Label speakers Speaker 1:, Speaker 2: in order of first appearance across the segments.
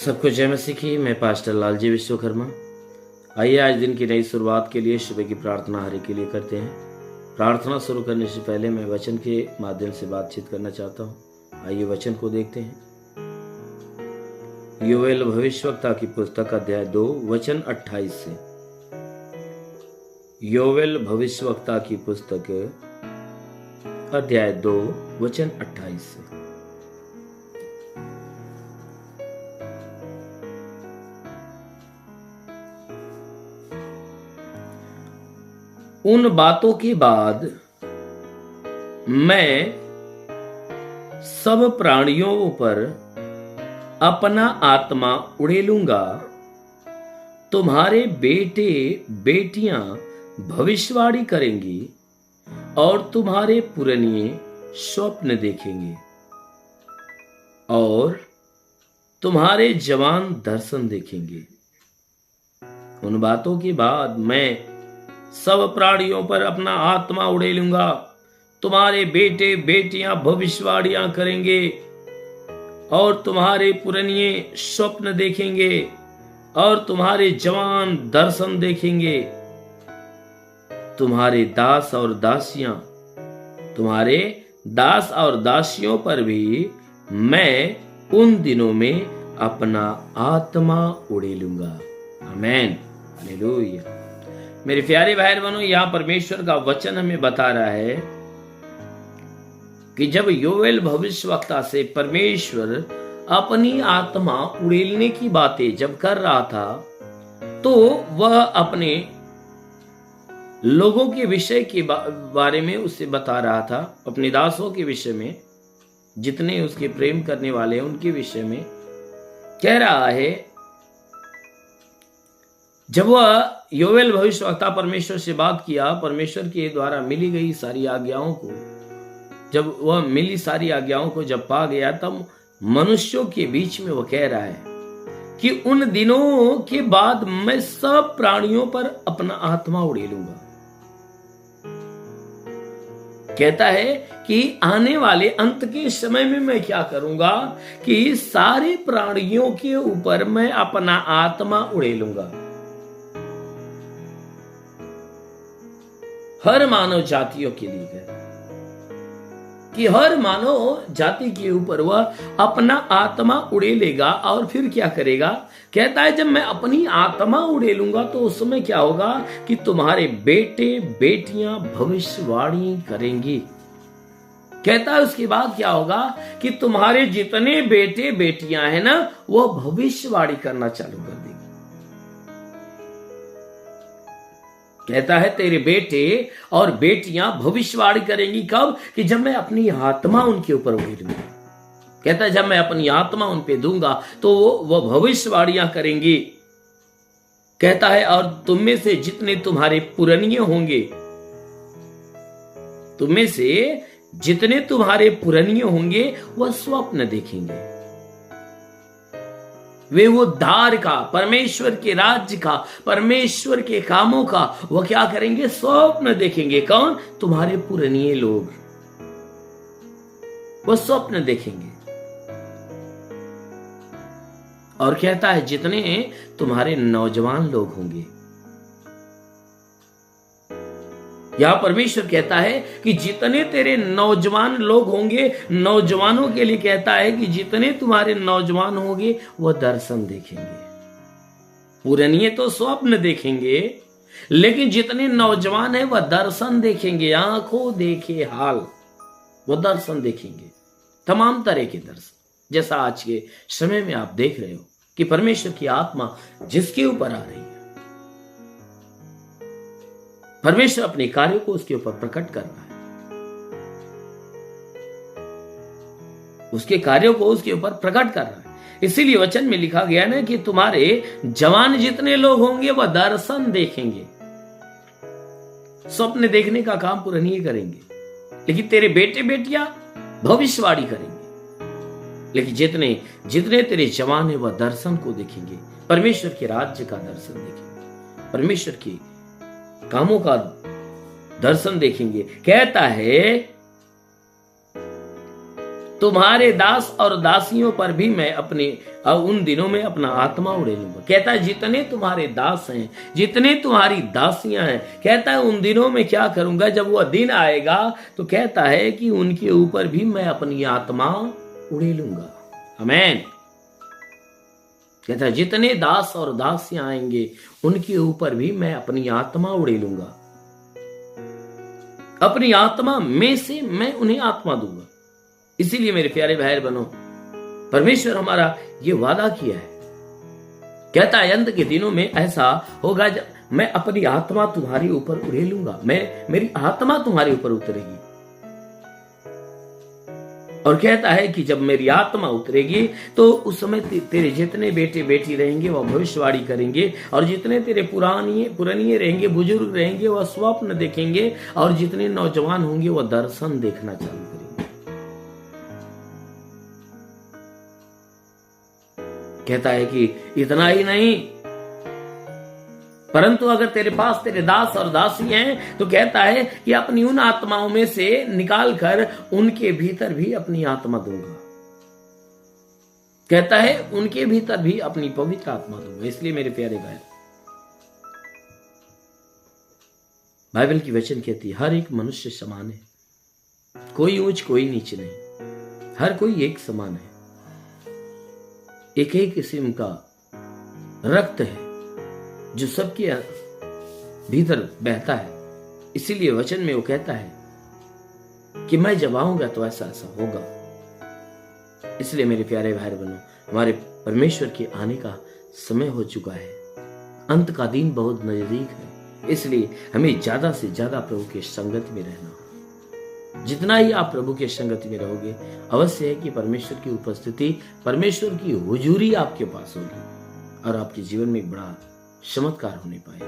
Speaker 1: सबको जय मसीह की। मैं पास्टर लालजी विश्वकर्मा। आइए आज दिन की नई शुरुआत के लिए सुबह की प्रार्थना हरि के लिए करते हैं। प्रार्थना शुरू करने से पहले मैं वचन के माध्यम से बातचीत करना चाहता हूँ। आइए वचन को देखते हैं। योवेल भविष्यवक्ता की पुस्तक अध्याय 2 वचन 28 से। योवेल भविष्यवक्ता की पुस्तक अध्याय 2 वचन 28 से। उन बातों के बाद मैं सब प्राणियों पर अपना आत्मा उड़ेलूंगा। तुम्हारे बेटे बेटियां भविष्यवाणी करेंगी और तुम्हारे पुरनिये स्वप्न देखेंगे और तुम्हारे जवान दर्शन देखेंगे। उन बातों के बाद मैं सब प्राणियों पर अपना आत्मा उड़ेलूंगा। तुम्हारे बेटे बेटियां भविष्यवाणियां करेंगे और तुम्हारे पुरनिये स्वप्न देखेंगे और तुम्हारे जवान दर्शन देखेंगे। तुम्हारे दास और दासियों पर भी मैं उन दिनों में अपना आत्मा उड़ेलूंगा। आमीन, हालेलुया। मेरे प्यारे भाई बहनों, यहां परमेश्वर का वचन हमें बता रहा है कि जब योवेल भविष्यवक्ता से परमेश्वर अपनी आत्मा उड़ेलने की बातें जब कर रहा था, तो वह अपने लोगों के विषय के बारे में उससे बता रहा था, अपने दासों के विषय में, जितने उसके प्रेम करने वाले हैं उनके विषय में कह रहा है। जब वह योवेल भविष्यवक्ता परमेश्वर से बात किया, परमेश्वर के द्वारा मिली गई सारी आज्ञाओं को, जब वह मिली सारी आज्ञाओं को जब पा गया, तब मनुष्यों के बीच में वह कह रहा है कि उन दिनों के बाद मैं सब प्राणियों पर अपना आत्मा उड़ेलूंगा। कहता है कि आने वाले अंत के समय में मैं क्या करूंगा कि सारे प्राणियों के ऊपर मैं अपना आत्मा उड़ेलूंगा। हर मानव जातियों के लिए है कि हर मानव जाति के ऊपर वह अपना आत्मा उड़ेलेगा। और फिर क्या करेगा? कहता है जब मैं अपनी आत्मा उड़ेलूंगा तो उस समय क्या होगा कि तुम्हारे बेटे बेटियां भविष्यवाणी करेंगी। कहता है उसके बाद क्या होगा कि तुम्हारे जितने बेटे बेटियां हैं ना, वह भविष्यवाणी करना चालू कर देंगे। कहता है तेरे बेटे और बेटियां भविष्यवाणी करेंगी। कब? कि जब मैं अपनी आत्मा उनके ऊपर उड़ेलूंगा। कहता है जब मैं अपनी आत्मा उन पे दूंगा तो वो भविष्यवाणियां करेंगी। कहता है और तुम में से जितने तुम्हारे पुरनिये होंगे, तुम में से जितने तुम्हारे पुरनिये होंगे वह स्वप्न देखेंगे। वे वो उद्धार का, परमेश्वर के राज्य का, परमेश्वर के कामों का वो क्या करेंगे? स्वप्न देखेंगे। कौन? तुम्हारे पुरनिये लोग, वो स्वप्न देखेंगे। और कहता है जितने तुम्हारे नौजवान लोग होंगे, यहां परमेश्वर कहता है कि जितने तेरे नौजवान लोग होंगे, नौजवानों के लिए कहता है कि जितने तुम्हारे नौजवान होंगे वह दर्शन देखेंगे। पुरनिये तो स्वप्न देखेंगे, लेकिन जितने नौजवान हैं वह दर्शन देखेंगे। आंखों देखे हाल, वह दर्शन देखेंगे, तमाम तरह के दर्शन। जैसा आज के समय में आप देख रहे हो कि परमेश्वर की आत्मा जिसके ऊपर आ रही है, परमेश्वर अपने कार्यों को उसके ऊपर प्रकट कर रहा है, उसके कार्यों को उसके ऊपर प्रकट कर रहा है। इसीलिए वचन में लिखा गया ना कि तुम्हारे जवान जितने लोग होंगे वह दर्शन देखेंगे। स्वप्न देखने का काम पुरनिये करेंगे, लेकिन तेरे बेटे बेटियां भविष्यवाणी करेंगे। लेकिन जितने तेरे जवान है वह दर्शन को देखेंगे, परमेश्वर के राज्य का दर्शन देखेंगे, परमेश्वर की कामों का दर्शन देखेंगे। कहता है तुम्हारे दास और दासियों पर भी मैं उन दिनों में अपना आत्मा उड़ेलूंगा। कहता है जितने तुम्हारे दास हैं, जितने तुम्हारी दासियां हैं, कहता है उन दिनों में क्या करूंगा, जब वह दिन आएगा तो कहता है कि उनके ऊपर भी मैं अपनी आत्मा उड़ेलूंगा। आमीन। कहता है जितने दास और दासियां आएंगे उनके ऊपर भी मैं अपनी आत्मा उड़ेलूंगा। अपनी आत्मा में से मैं उन्हें आत्मा दूंगा। इसीलिए मेरे प्यारे भाई बहनों, परमेश्वर हमारा ये वादा किया है, कहता है अंत के दिनों में ऐसा होगा जब मैं अपनी आत्मा तुम्हारे ऊपर उड़ेलूंगा, मेरी आत्मा तुम्हारे ऊपर उतरेगी। और कहता है कि जब मेरी आत्मा उतरेगी तो उस समय तेरे जितने बेटे बेटी रहेंगे वह भविष्यवाणी करेंगे, और जितने तेरे पुरानिये रहेंगे, बुजुर्ग रहेंगे, वह स्वप्न देखेंगे, और जितने नौजवान होंगे वह दर्शन देखना चालू करेंगे। कहता है कि इतना ही नहीं, परंतु अगर तेरे पास तेरे दास और दासी हैं तो कहता है कि अपनी उन आत्माओं में से निकाल कर उनके भीतर भी अपनी आत्मा दूंगा। कहता है उनके भीतर भी अपनी पवित्र आत्मा दूंगा। इसलिए मेरे प्यारे भाई, बाइबल की वचन कहती है हर एक मनुष्य समान है, कोई ऊंच कोई नीच नहीं, हर कोई एक समान है। एक ही किस्म का रक्त है जो सबके भीतर बहता है। इसीलिए वचन में वो कहता है कि मैं जब आऊंगा तो ऐसा ऐसा होगा। इसलिए मेरे प्यारे भाई बहनों, हमारे परमेश्वर के आने का समय हो चुका है, अंत का दिन बहुत नजदीक है। इसलिए हमें ज्यादा से ज्यादा प्रभु के संगति में रहना। जितना ही आप प्रभु के संगति में रहोगे, अवश्य है कि परमेश्वर की उपस्थिति, परमेश्वर की हुजूरी आपके पास होगी और आपके जीवन में एक बड़ा चमत्कार होने पाएगा।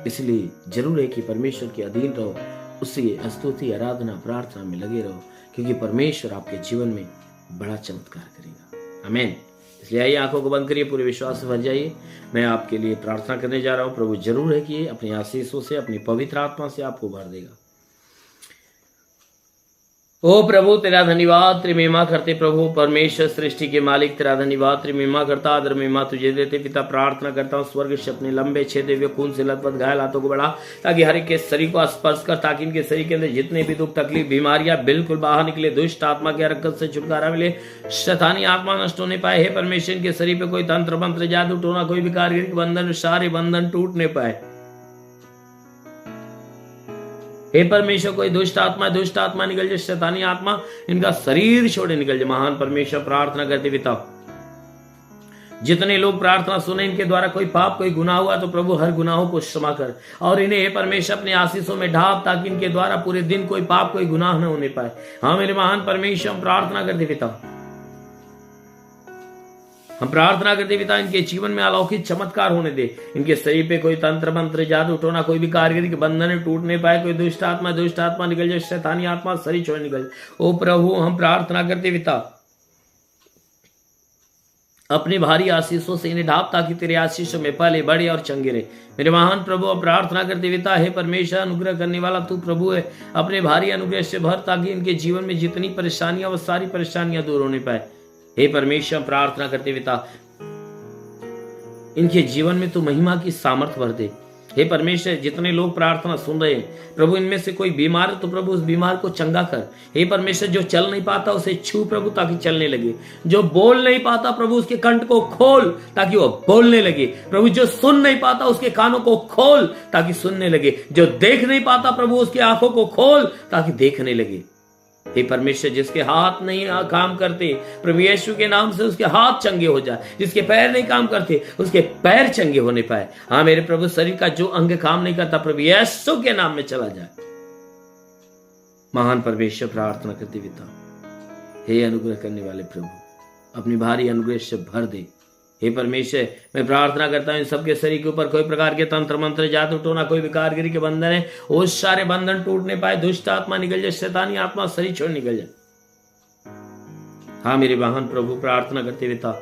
Speaker 1: इसलिए जरूर है कि परमेश्वर के अधीन रहो, उससे स्तुति आराधना प्रार्थना में लगे रहो, क्योंकि परमेश्वर आपके जीवन में बड़ा चमत्कार करेगा। आमीन। इसलिए आइए आंखों को बंद करिए, पूरे विश्वास से भर जाइए। मैं आपके लिए प्रार्थना करने जा रहा हूं। प्रभु जरूर है कि अपनी आशीषों से, अपनी पवित्र आत्मा से आपको भर देगा। ओ प्रभु तेरा धन्यवाद, तेरी महिमा करते प्रभु परमेश्वर सृष्टि के मालिक, तेरा धन्यवाद, तेरी महिमा करता, आदर महिमा तुझे देते पिता। प्रार्थना करता हूँ स्वर्ग से अपने लंबे छेदे हुए खून से लथपथ घायल हाथों को बढ़ा, ताकि हर एक के शरीर को स्पर्श कर, ताकि इनके शरीर के अंदर जितने भी दुख तकलीफ बीमारियां बिल्कुल बाहर निकले, दुष्ट आत्मा के हरकत से छुटकारा मिले, शैतानी आत्मा नष्ट होने पाए। हे परमेश्वर के शरीर पे कोई तंत्र मंत्र जादू टोना, कोई भी कारीगरी के बंधन, सारे बंधन टूटने पाए। हे परमेश्वर कोई दुष्ट आत्मा निकल जाए, शैतानी आत्मा इनका शरीर छोड़े निकल जाए। महान परमेश्वर प्रार्थना करते पिता, जितने लोग प्रार्थना सुने इनके द्वारा कोई पाप कोई गुनाह हुआ तो प्रभु हर गुनाहों को क्षमा कर, और इन्हें हे परमेश्वर अपने आशीषों में ढाप, ताकि इनके द्वारा पूरे दिन कोई पाप कोई गुनाह न होने पाए। हाँ मेरे महान परमेश्वर प्रार्थना करते पिता, हम प्रार्थना करते पिता इनके जीवन में अलौकिक चमत्कार होने दे। इनके शरीर पे कोई तंत्र मंत्र जादू टोना, कोई भी कारीगरी के बंधन टूटने पाए, कोई दुष्ट आत्मा निकल जाए, शैतानी आत्मा शरीर छोड़ निकल। ओ प्रभु हम प्रार्थना करते पिता, अपने भारी आशीषों से इन्हें ढाप, ताकि तेरे आशीषों में पले बड़े और चंगे रहे। मेरे महान प्रभु अब प्रार्थना करते पिता, हे परमेश्वर अनुग्रह करने वाला तू प्रभु है, अपने भारी अनुग्रह से भर, ताकि इनके जीवन में जितनी परेशानियां वो सारी परेशानियां दूर होने पाए। हे परमेश्वर प्रार्थना करते पिता, इनके जीवन में तू महिमा की सामर्थ्य भर दे। हे परमेश्वर जितने लोग प्रार्थना सुन रहे हैं प्रभु, इनमें से कोई बीमार है तो प्रभु उस बीमार को चंगा कर। हे परमेश्वर जो चल नहीं पाता उसे छू प्रभु, ताकि चलने लगे। जो बोल नहीं पाता प्रभु उसके कंठ को खोल, ताकि वो बोलने लगे। प्रभु जो सुन नहीं पाता उसके कानों को खोल, ताकि सुनने लगे। जो देख नहीं पाता प्रभु उसकी आंखों को खोल, ताकि देखने लगे। हे परमेश्वर जिसके हाथ नहीं काम करते प्रभु यीशु के नाम से उसके हाथ चंगे हो जाए, जिसके पैर नहीं काम करते उसके पैर चंगे होने पाए। हाँ मेरे प्रभु शरीर का जो अंग काम नहीं करता प्रभु यीशु के नाम में चला जाए। महान परमेश्वर प्रार्थना करते पिता, हे अनुग्रह करने वाले प्रभु अपनी भारी अनुग्रह से भर दे। हे परमेश्वर मैं प्रार्थना करता हूँ इन सबके शरीर के ऊपर कोई प्रकार के तंत्र मंत्र जादू टोना, कोई भी कारीगरी के बंधन है वो सारे बंधन टूटने पाए, दुष्ट आत्मा निकल जाए, शैतानी आत्मा शरीर छोड़ निकल जाए। हाँ मेरे महान प्रभु प्रार्थना करते पिता,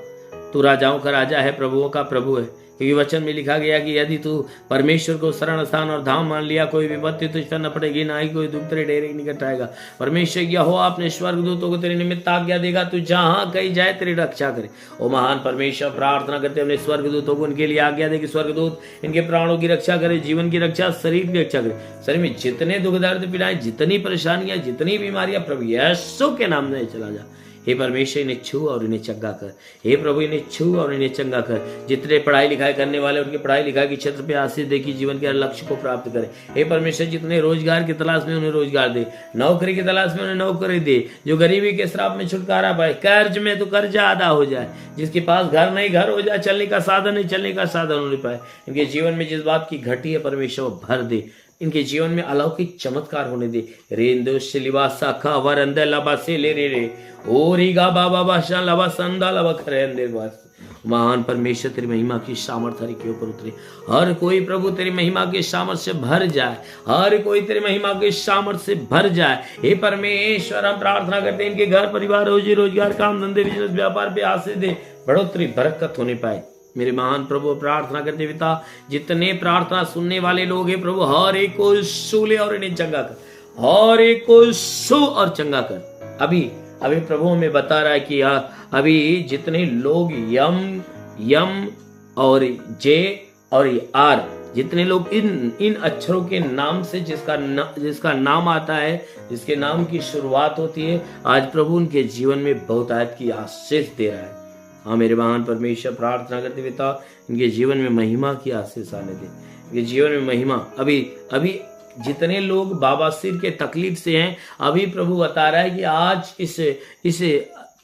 Speaker 1: तू राजाओं का राजा है, प्रभुओं का प्रभु है। क्योंकि वचन में लिखा गया कि यदि तू परमेश्वर को शरण स्थान और धाम मान लिया, कोई विपत्ति तुझ पर न पड़ेगी, ना ही कोई दुख तेरे डेरे निकट आएगा। परमेश्वर यहोवा अपने स्वर्गदूतों को तेरे निमित्त आज्ञा देगा, तू जहां कहीं जाए तेरी रक्षा करे। ओ महान परमेश्वर, प्रार्थना करते अपने स्वर्गदूतों को उनके लिए आज्ञा दे कि स्वर्गदूत इनके प्राणों की रक्षा करे, जीवन की रक्षा, शरीर की रक्षा करे। शरीर में जितने दुख दर्द पीड़ाएं, जितनी परेशानियां, जितनी बीमारियां, प्रभु यीशु के नाम में चला जा। हे परमेश्वर, इन्हें छू और इन्हें चंगा कर। हे प्रभु, इन्हें छू और इन्हें चंगा कर। जितने पढ़ाई लिखाई करने वाले, उनकी पढ़ाई लिखाई के क्षेत्र पे आशीष दे कि जीवन के हर लक्ष्य को प्राप्त करे। हे परमेश्वर, जितने रोजगार की तलाश में उन्हें रोजगार दे, नौकरी की तलाश में उन्हें नौकरी दे, जो गरीबी के श्राप में छुटकारा पाए, कर्ज में तो कर्जा अदा हो जाए, जिसके पास घर नहीं घर हो जाए, चलने का साधन नहीं चलने का साधन हो नहीं पाए। इनके जीवन में जिस बात की घटी है परमेश्वर भर दे, इनके जीवन में अलौकिक चमत्कार होने दे। रेंदो लिबासा खा वरंदे लबा से ले रे ओरिगा बाबा बाशा लबा संदा लबा खरेंदे बस। महान परमेश्वर, तेरी महिमा की सामर्थ हर के ऊपर उतरे। हर कोई प्रभु तेरी महिमा के सामर्थ से भर जाए, हर कोई तेरी महिमा के सामर्थ से भर जाए। हे परमेश्वर, हम प्रार्थना करते हैं इनके घर परिवार, रोजी रोजगार, काम धंधे, बिजनेस, व्यापार पे आशीष दे, बढ़ोतरी बरकत होने पाए। मेरे महान प्रभु, प्रार्थना करते पिता, जितने प्रार्थना सुनने वाले लोग हैं प्रभु, हर एक को छू ले और इन्हें चंगा कर, हर एक को छू और चंगा कर। अभी प्रभु हमें बता रहा है कि अभी जितने लोग यम और जे और आर, जितने लोग इन अक्षरों के नाम से जिसका नाम आता है, जिसके नाम की शुरुआत होती है, आज प्रभु उनके जीवन में बहुत आयत की आशीष दे रहा है। हाँ मेरे महान परमेश्वर, प्रार्थना करते पिता, इनके जीवन में महिमा की आशीष आने दे, इनके जीवन में महिमा। अभी जितने लोग बाबासीर के तकलीफ से हैं, अभी प्रभु बता रहा है कि आज इस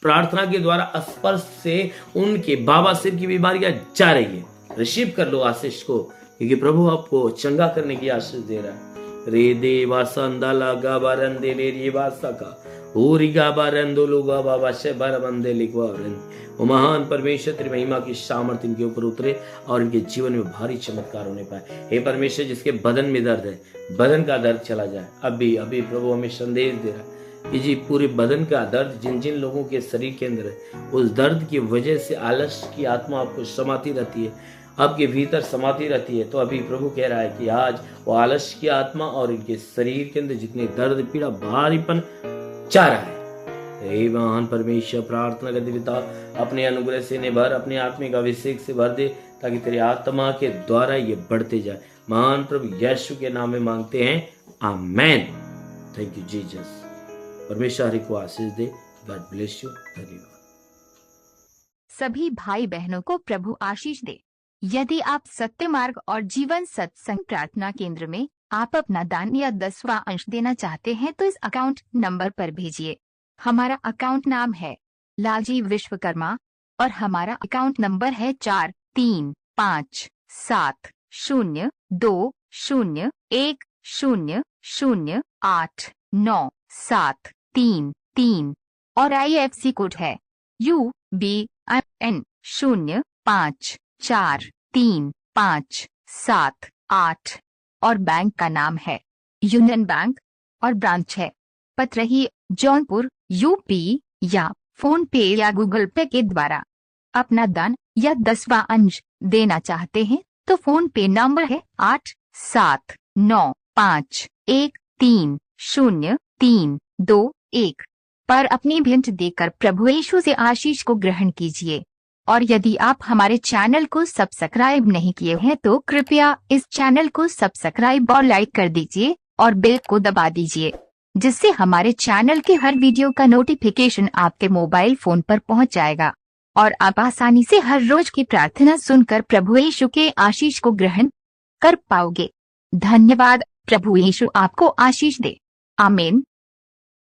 Speaker 1: प्रार्थना के द्वारा स्पर्श से उनके बाबासीर की बीमारियां जा रही है। रिसीव कर लो आशीष को, क्योंकि प्रभु आपको चंगा करने की आशीष दे रहा है। रे देवा संदाला गाबारंदे ले रे वासका ओरी गाबारंदोलो बाबा से बरबंदे लिखवा। वो महान परमेश्वर, तेरी महिमा की सामर्थ्य इनके ऊपर उतरे और इनके जीवन में भारी चमत्कार होने पाए। हे परमेश्वर, जिसके बदन में दर्द है, बदन का दर्द चला जाए। अभी प्रभु हमें संदेश दे रहा है कि जी पूरे बदन का दर्द जिन लोगों के शरीर के अंदर है, उस दर्द की वजह से आलस्य की आत्मा आपको समाती रहती है, आपके भीतर समाती रहती है। तो अभी प्रभु कह रहा है कि आज वो आलस्य की आत्मा और इनके शरीर के अंदर जितने दर्द पीड़ा भारीपन जा रहा है। हे महान परमेश्वर, प्रार्थना करते पिता, अपने अनुग्रह से निभर, अपने आत्मिक अभिषेक से भर दे, ताकि तेरे आत्मा के द्वारा ये बढ़ते जाए। महान प्रभु यीशु के नाम में मांगते हैं, आमेन। Thank you Jesus. परमेश्वर हरि को आशीष दे। God bless you. धन्यवाद।
Speaker 2: सभी भाई बहनों को प्रभु आशीष दे। यदि आप सत्य मार्ग और जीवन सत्संग प्रार्थना केंद्र में आप अपना दान या 10वां अंश देना चाहते हैं तो इस अकाउंट नंबर पर भेजिए। हमारा अकाउंट नाम है लालजी विश्वकर्मा और हमारा अकाउंट नंबर है 43572001008973 और IFC कोड है UBIN 054357 और बैंक का नाम है यूनियन बैंक और ब्रांच है पतरही जौनपुर UP या फोन पे या गूगल पे के द्वारा अपना दान या 10वां अंश देना चाहते हैं तो फोन पे नंबर है 8795130321 पर अपनी भेंट देकर प्रभु यीशु से आशीष को ग्रहण कीजिए। और यदि आप हमारे चैनल को सब्सक्राइब नहीं किए हैं तो कृपया इस चैनल को सब्सक्राइब और लाइक कर दीजिए और बेल को दबा दीजिए, जिससे हमारे चैनल के हर वीडियो का नोटिफिकेशन आपके मोबाइल फोन पर पहुंच जाएगा और आप आसानी से हर रोज की प्रार्थना सुनकर प्रभु यीशु के आशीष को ग्रहण कर पाओगे। धन्यवाद। प्रभु यीशु आपको आशीष दे। आमीन।